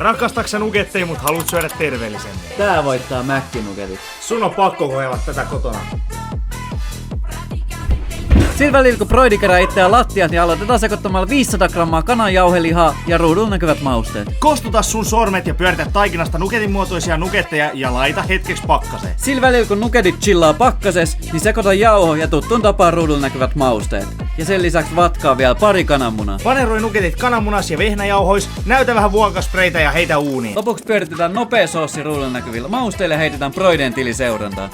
Rakastaksä nuggetteja, mut haluat syödä terveellisemmin? Tää voittaa mäkkinugetit. Sun on pakko kokeilla tätä kotona. Sillä välillä kun broidi kerää itseään lattiat, niin aloitetaan sekoittamalla 500 grammaa kananjauhelihaa ja ruudulla näkyvät mausteet. Kostuta sun sormet ja pyöritä taikinasta nugetin muotoisia nugetteja ja laita hetkeksi pakkaseen. Sillä välillä kun nugetit chillaa pakkases, niin sekoita jauho ja tuttuun tapaan ruudulla näkyvät mausteet. Ja sen lisäksi vatkaa vielä pari kananmunaa. Paneroi nugetit kananmunas ja vehnäjauhois, näytä vähän vuokaspreitä ja heitä uuniin. Lopuksi pyöritetään nopea soossi ruudulla näkyvillä mausteille ja heitetään broideen tiliseurantaan.